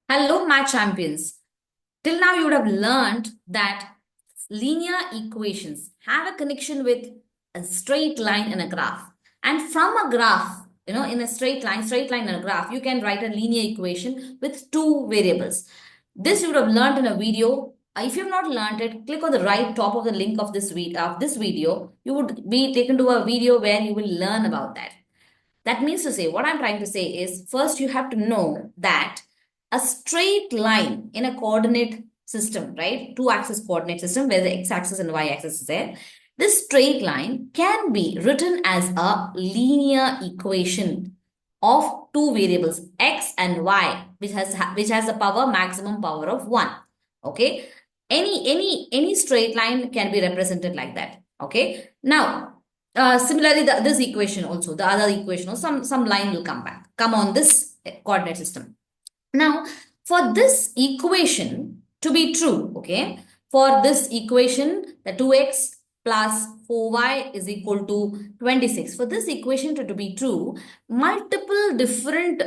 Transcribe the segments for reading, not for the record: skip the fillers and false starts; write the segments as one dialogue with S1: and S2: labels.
S1: Hello, math champions. Till now, you would have learned that linear equations have a connection with a straight line in a graph. And from a graph, in a straight line in a graph, you can write a linear equation with two variables. This you would have learned in a video. If you have not learned it, click on the right top of the link of this video. You would be taken to a video where you will learn about that. That means to say, what I'm trying to say is first you have to know that a straight line in a coordinate system, right? Two axis coordinate system where the x axis and y axis is there. This straight line can be written as a linear equation of two variables x and y, which has the maximum power of 1. Okay. Any straight line can be represented like that. Okay. Now, similarly, this equation also, the other equation, or some line will come on this coordinate system. Now, for this equation to be true, okay, for this equation, the 2x plus 4y is equal to 26. For this equation to be true, multiple different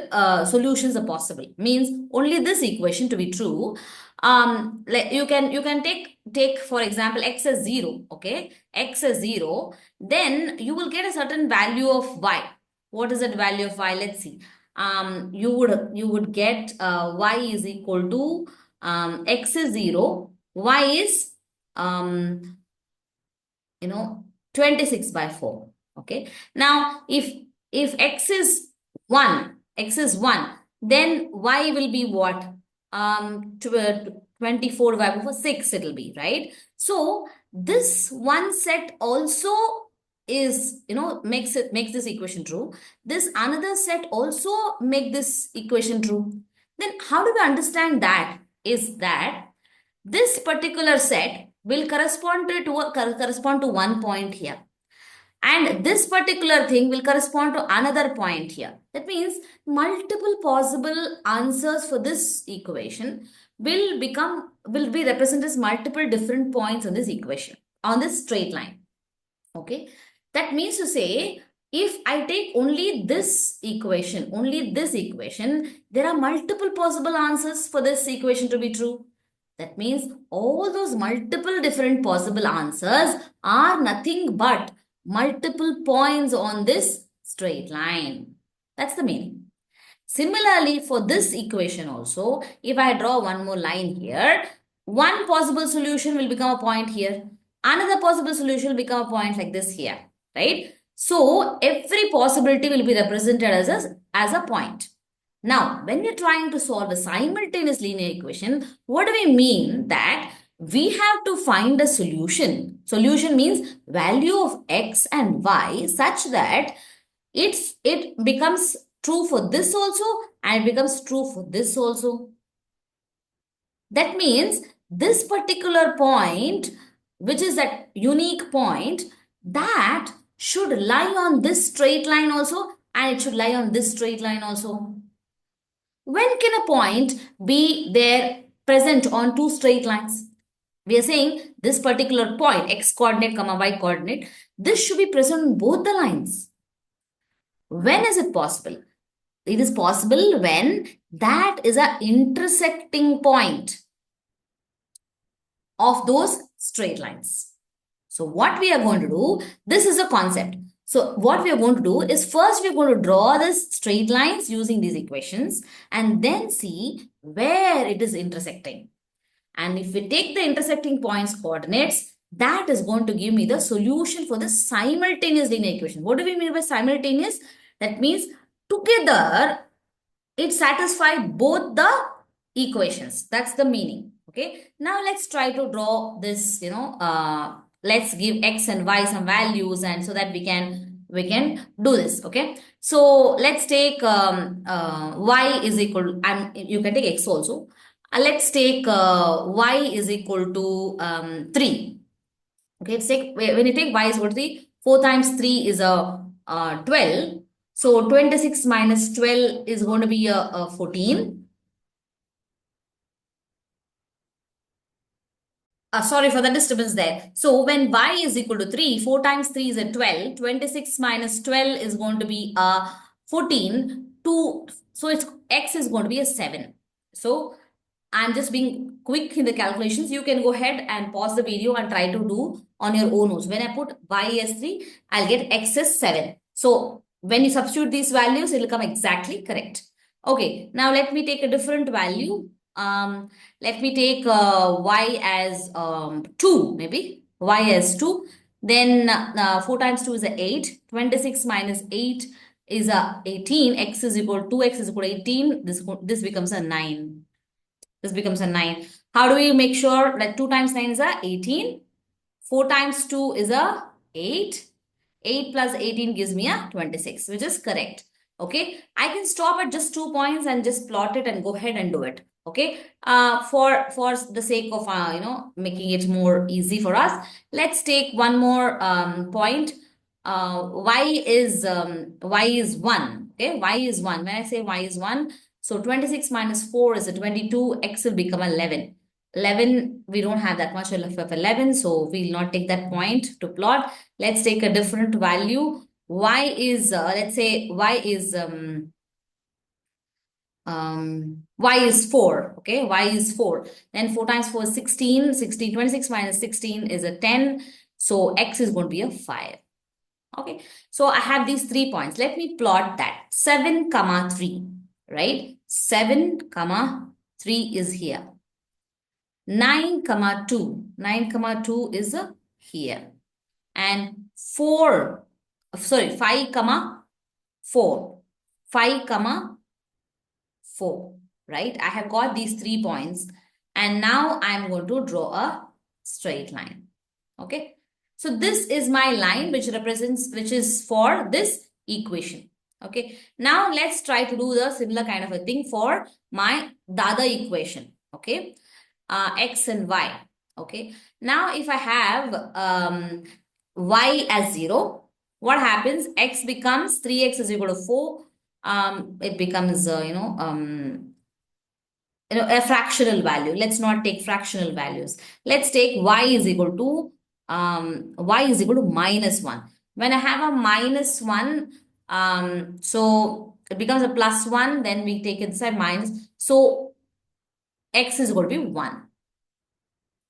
S1: solutions are possible. Means only this equation to be true. You can take for example x as 0, okay, x as 0, then you will get a certain value of y. What is that value of y? Let's see. You would get y is equal to x is 0, y is 26 by 4. Okay. Now, if x is 1, then y will be what? 24 by 4, 6 it'll be, right? So this one set also is, makes this equation true. This another set also make this equation true. Then how do we understand that? Is that this particular set will correspond to one point here, and this particular thing will correspond to another point here. That means multiple possible answers for this equation will be represented as multiple different points on this equation, on this straight line. Okay. That means to say, if I take only this equation, there are multiple possible answers for this equation to be true. That means all those multiple different possible answers are nothing but multiple points on this straight line. That's the meaning. Similarly, for this equation also, if I draw one more line here, one possible solution will become a point here. Another possible solution will become a point like this here, right? So, every possibility will be represented as a point. Now, when we're trying to solve a simultaneous linear equation, what do we mean? That we have to find a solution. Solution means value of x and y such that it becomes true for this also and it becomes true for this also. That means this particular point, which is that unique point, that should lie on this straight line also, and it should lie on this straight line also. When can a point be there present on two straight lines? We are saying this particular point, x coordinate comma y coordinate, this should be present on both the lines. When is it possible? It is possible when that is an intersecting point of those straight lines. So what we are going to do, this is a concept. So what we are going to do is first we are going to draw this straight lines using these equations and then see where it is intersecting. And if we take the intersecting points coordinates, that is going to give me the solution for the simultaneous linear equation. What do we mean by simultaneous? That means together it satisfies both the equations. That's the meaning. Okay. Now let's try to draw this, let's give x and y some values, and so that we can do this. Okay. So let's take y is equal, and you can take x also. Let's take y is equal to 3. Okay, let's take, when you take y is equal to 3, 4 times 3 is a 12. So 26 minus 12 is going to be a 14. Sorry for the disturbance there. So when y is equal to 3, 4 times 3 is a 12. 26 minus 12 is going to be a 14. So it's x is going to be a 7. So I'm just being quick in the calculations. You can go ahead and pause the video and try to do on your own notes. When I put y as 3, I'll get x as 7. So when you substitute these values, it will come exactly correct. Okay, now let me take a different value. Let me take y as 2, maybe. Y as 2. Then 4 times 2 is a 8. 26 minus 8 is a 18. X is equal to x is equal to 18. This becomes a 9. This becomes a 9. How do we make sure that 2 times 9 is a 18? 4 times 2 is a 8. 8 plus 18 gives me a 26, which is correct. Okay. I can stop at just 2 points and just plot it and go ahead and do it. Okay. For the sake of, making it more easy for us, let's take one more point. Y is 1. Okay. Y is 1. When I say y is 1, so 26 minus 4 is a 22. X will become 11. 11, we don't have that much of 11, so we'll not take that point to plot. Let's take a different value. Y is, let's say y is 4. Okay, y is 4. Then 4 times 4 is 16. 26 minus 16 is a 10. So x is going to be a 5. Okay, so I have these 3 points. Let me plot that. 7 comma 3, right? 7 comma 3 is here. 9 comma 2. 9 comma 2 is here. And 5 comma 4. 5 comma 4, right? I have got these 3 points. And now I'm going to draw a straight line. Okay. So this is my line which is for this equation. Okay. Now let's try to do the similar kind of a thing for the other equation. Okay. X and y. Okay. Now if I have y as 0, what happens? X becomes 3x is equal to 4. It becomes, a fractional value. Let's not take fractional values. Let's take y is equal to minus 1. When I have a minus 1, so it becomes a plus 1, then we take inside minus. So x is going to be 1.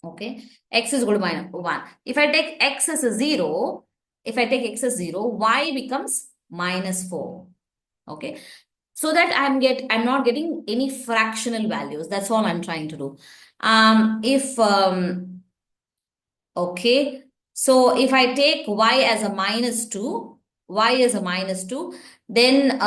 S1: Okay, x is going to be 1. If I take x as a 0, y becomes minus 4. Okay, so that I'm not getting any fractional values. That's all I'm trying to do. Okay, so if I take y as a minus 2, then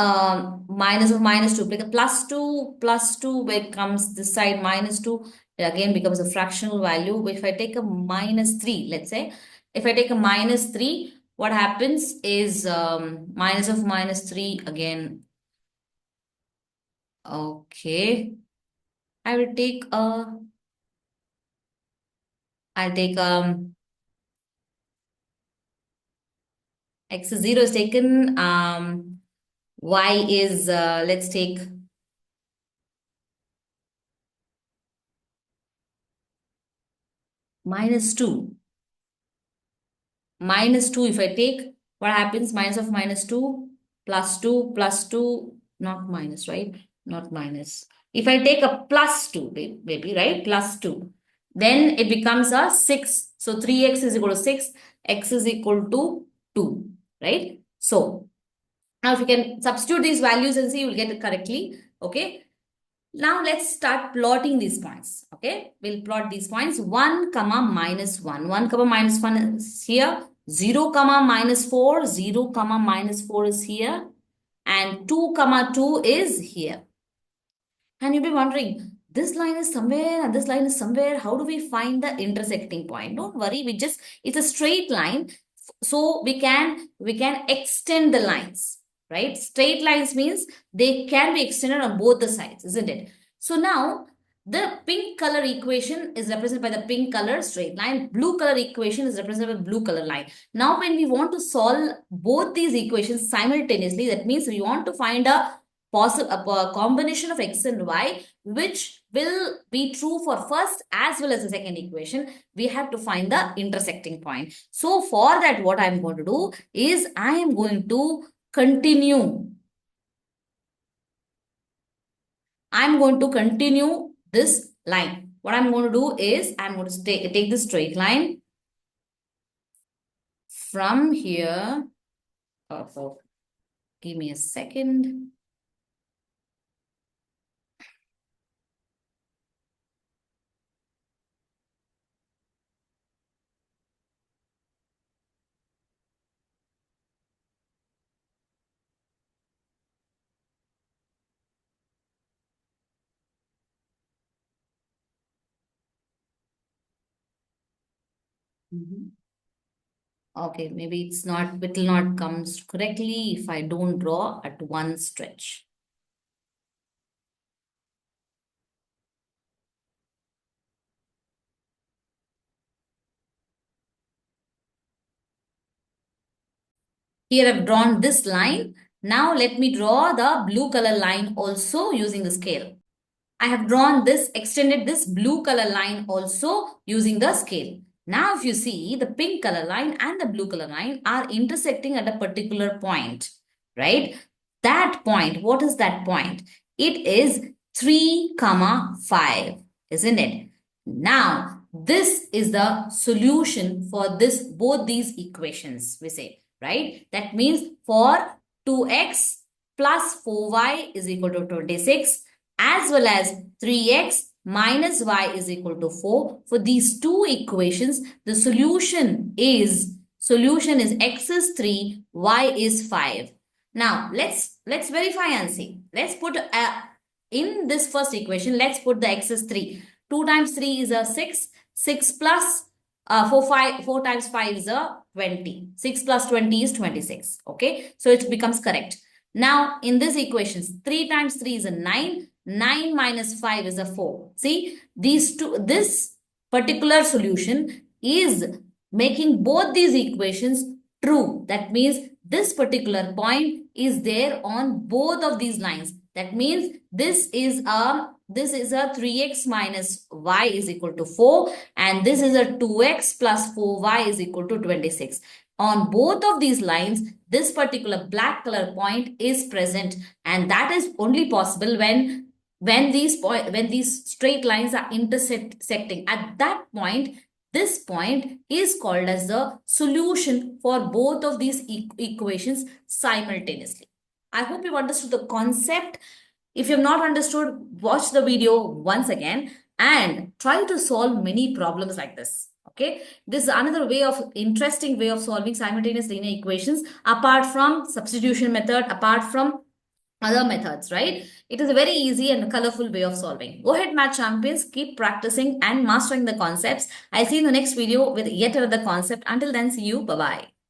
S1: minus of minus 2, like a plus 2 becomes this side minus 2, it again becomes a fractional value. If I take a minus 3, let's say, if I take a minus 3, what happens is minus of minus 3 again. Okay, I'll take x is 0 is taken. Y is, let's take minus 2. Minus 2, if I take, what happens? Minus of minus 2, plus 2, not minus, right? Not minus. If I take a plus 2, maybe, right? Plus 2, then it becomes a 6. So 3x is equal to 6, x is equal to 2, right? So now if you can substitute these values and see, you will get it correctly. Okay. Now let's start plotting these points. Okay, we'll plot these points. 1 comma minus 1. 1 comma minus 1 is here. 0 comma minus 4. 0 comma minus 4 is here. And 2 comma 2 is here. And you'll be wondering, this line is somewhere and this line is somewhere. How do we find the intersecting point? Don't worry, it's a straight line. So we can extend the lines, right? Straight lines means they can be extended on both the sides, isn't it? So now the pink color equation is represented by the pink color straight line. Blue color equation is represented by blue color line. Now when we want to solve both these equations simultaneously, that means we want to find a combination of x and y which will be true for first as well as the second equation. We have to find the intersecting point. So for that, what I'm going to do is I am going to continue I'm going to continue this line. What I'm going to do is I'm going to take this straight line from here. Give me a second. Mhm. Okay, maybe it will not come correctly if I don't draw at one stretch. Here I've drawn this line. Now let me draw the blue color line also using the scale. I have drawn extended this blue color line also using the scale. Now, if you see, the pink color line and the blue color line are intersecting at a particular point, right? That point, what is that point? It is 3, comma 5, isn't it? Now, this is the solution for both these equations, we say, right? That means for 2x plus 4y is equal to 26, as well as 3x minus y is equal to 4. For these two equations, the solution is x is 3, y is 5. Now, let's verify and see. Let's put in this first equation, let's put the x is 3. 2 times 3 is a 6. 6 plus 4 times 5 is a 20. 6 plus 20 is 26. Okay, so it becomes correct. Now, in this equations, 3 times 3 is a 9. 9 minus 5 is a 4. See, this particular solution is making both these equations true. That means this particular point is there on both of these lines. That means this is a 3x minus y is equal to 4, and this is a 2x plus 4y is equal to 26. On both of these lines, this particular black color point is present, and that is only possible when these straight lines are intersecting. At that point, this point is called as the solution for both of these equations simultaneously. I hope you've understood the concept. If you have not understood, watch the video once again and try to solve many problems like this. Okay, this is another interesting way of solving simultaneous linear equations apart from substitution method, apart from other methods, right? It is a very easy and colorful way of solving. Go ahead, math champions, keep practicing and mastering the concepts. I'll see you in the next video with yet another concept. Until then, see you. Bye-bye.